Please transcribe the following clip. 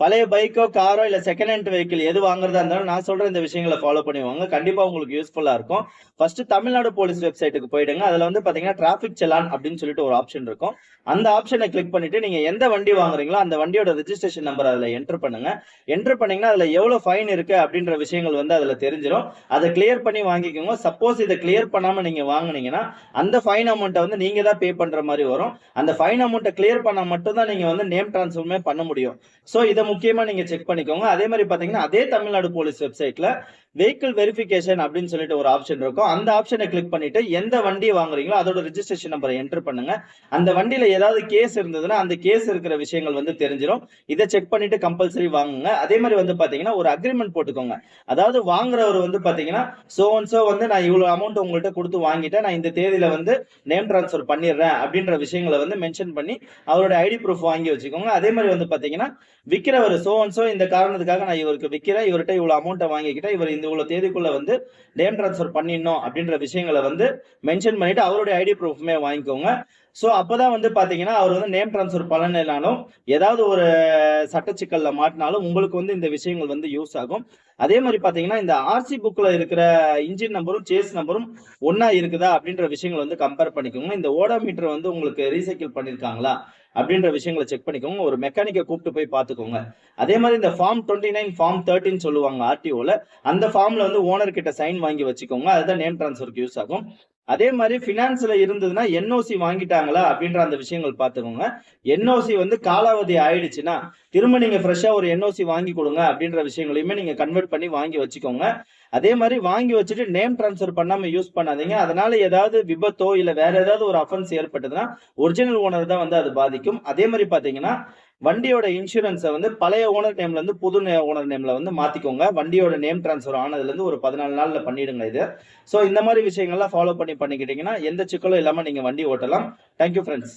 பழைய பைக்கோ, காரோ இல்ல செகண்ட் ஹேண்ட் வெஹிக்கிள் எது வாங்குறதா இருந்தாலும் நான் சொல்ற இந்த விஷயங்கள ஃபாலோ பண்ணுவாங்க. கண்டிப்பா உங்களுக்கு யூஸ்ஃபுல்லா இருக்கும். ஃபர்ஸ்ட் தமிழ்நாடு போலீஸ் வெப்சைட்டுக்கு போயிடுங்க. அதுல வந்து பாத்தீங்கன்னா டிராபிக் செலான் அப்படின்னு சொல்லிட்டு ஒரு ஆப்ஷன் இருக்கும். அந்த ஆப்ஷனை கிளிக் பண்ணிட்டு நீங்க எந்த வண்டி வாங்குறீங்களோ அந்த வண்டியோட ரெஜிஸ்ட்ரேஷன் நம்பர் அதுல என்டர் பண்ணுங்க. என்டர் பண்ணீங்கன்னா அதுல எவ்வளவு ஃபைன் இருக்கு அப்படின்ற விஷயங்கள் வந்து அதுல தெரிஞ்சிடும். அதை கிளியர் பண்ணி வாங்கிக்கோங்க. சப்போஸ் இதை கிளியர் பண்ணாம நீங்க வாங்குனீங்கன்னா அந்த ஃபைன் அமௌண்ட்டை வந்து நீங்க தான் பே பண்ற மாதிரி வரும். அந்த ஃபைன் அமௌண்ட்டை கிளியர் பண்ணா மட்டும் தான் நீங்க வந்து நேம் டிரான்ஸ்ஃபருமே பண்ண முடியும். சோ இதை முக்கியமா நீங்க செக் பண்ணிக்கோங்க. அதே மாதிரி பாத்தீங்கன்னா அதே தமிழ்நாடு போலீஸ் வெப்சைட்ல வெஹிக்கிள் வெரிஃபிகேஷன் அப்படின்னு சொல்லிட்டு ஒரு ஆப்ஷன் இருக்கும். அந்த ஆப்ஷனை கிளிக் பண்ணிட்டு எந்த வண்டி வாங்குறீங்களோ அதோட ரெஜிஸ்ட்ரேஷன் நம்பரை என்டர் பண்ணுங்க. அந்த வண்டியில ஏதாவது கேஸ் இருந்ததுன்னா அந்த கேஸ் இருக்கிற விஷயங்கள் வந்து தெரிஞ்சிடும். இதை செக் பண்ணிட்டு கம்பல்சரி வாங்குங்க. அதே மாதிரி வந்து பாத்தீங்கன்னா ஒரு அக்ரிமெண்ட் போட்டுக்கோங்க. அதாவது வாங்குறவர் வந்து பாத்தீங்கன்னா சோ அண்ட் சோ வந்து நான் இவ்வளவு அமௌண்ட் உங்கள்கிட்ட கொடுத்து வாங்கிட்டேன், நான் இந்த தேதியில வந்து நேம் டிரான்ஸ்ஃபர் பண்ணிடுறேன் அப்படின்ற விஷயங்களை வந்து மென்ஷன் பண்ணி அவரோட ஐடி ப்ரூஃப் வாங்கி வச்சுக்கோங்க. அதே மாதிரி வந்து பாத்தீங்கன்னா விக்கிறவர் சோ அண்ட் சோ இந்த காரணத்துக்காக நான் இவருக்கு விக்கிறேன், இவர்கிட்ட இவ்வளவு அமௌண்ட்டை வாங்கிக்கிட்டேன், இவர் இந்த இவ்வளவு தேதிக்குள்ள வந்து நேம் டிரான்ஸ்ஃபர் பண்ணிடணும் அப்படின்ற விஷயங்களை வந்து மென்ஷன் பண்ணிட்டு அவருடைய ஐடி ப்ரூஃப்மே வாங்கிக்கோங்க. சோ அப்பதான் வந்து பாத்தீங்கன்னா அவர் வந்து நேம் டிரான்ஸ்ஃபர் பண்ணலைனாலும் ஏதாவது ஒரு சட்டச்சிக்கல்ல மாட்டினாலும் உங்களுக்கு வந்து இந்த விஷயங்கள் வந்து யூஸ் ஆகும். அதே மாதிரி பாத்தீங்கன்னா இந்த ஆர்சி புக்ல இருக்கிற இன்ஜின் நம்பரும் சேஸ் நம்பரும் ஒன்னா இருக்குதா அப்படின்ற விஷயங்களை வந்து கம்பேர் பண்ணிக்கோங்க. இந்த ஓடோமீட்டர் வந்து உங்களுக்கு ரீசைக்கிள் பண்ணிருக்காங்களா அப்படின்ற விஷயங்களை செக் பண்ணிக்கோங்க. ஒரு மெக்கானிக்கை கூப்பிட்டு போய் பார்த்துக்கோங்க. அதே மாதிரி இந்த ஃபார்ம் 29 ஃபார்ம் 13 சொல்லுவாங்க ஆர்டிஓல. அந்த ஃபார்ம்ல வந்து ஓனர் கிட்ட சைன் வாங்கி வச்சுக்கோங்க. அதுதான் நேம் டிரான்ஸ்ஃபருக்கு யூஸ் ஆகும். அதே மாதிரி பினான்ஸ்ல இருந்ததுன்னா என்ஓசி வாங்கிட்டாங்களா அப்படின்ற அந்த விஷயங்கள் பார்த்துக்கோங்க. என்ஓசி வந்து காலாவதி ஆயிடுச்சுன்னா திரும்ப நீங்க ஃப்ரெஷ்ஷா ஒரு என்ஓசி வாங்கி கொடுங்க அப்படின்ற விஷயங்களையுமே நீங்க கன்வெர்ட் பண்ணி வாங்கி வச்சுக்கோங்க. அதே மாதிரி வாங்கி வச்சுட்டு நேம் டிரான்ஸ்ஃபர் பண்ணாம யூஸ் பண்ணாதீங்க. அதனால ஏதாவது விபத்தோ இல்ல வேற ஏதாவது ஒரு அஃபென்ஸ் ஏற்பட்டதுன்னா ஒரிஜினல் ஓனர் தான் வந்து அது பாதிக்கும். அதே மாதிரி பாத்தீங்கன்னா வண்டியோட இன்சூரன்ஸை வந்து பழைய ஓனர் நேம்ல இருந்து புது ஓனர் நேம்ல வந்து மாத்திக்கோங்க. வண்டியோட நேம் டிரான்ஸ்ஃபர் ஆனதுல இருந்து ஒரு 14 நாள்ல பண்ணிடுங்க இது. சோ இந்த மாதிரி விஷயங்கள்லாம் ஃபாலோ பண்ணிக்கிட்டீங்கன்னா எந்த சிக்கலும் இல்லாம நீங்க வண்டி ஓட்டலாம். Thank you friends.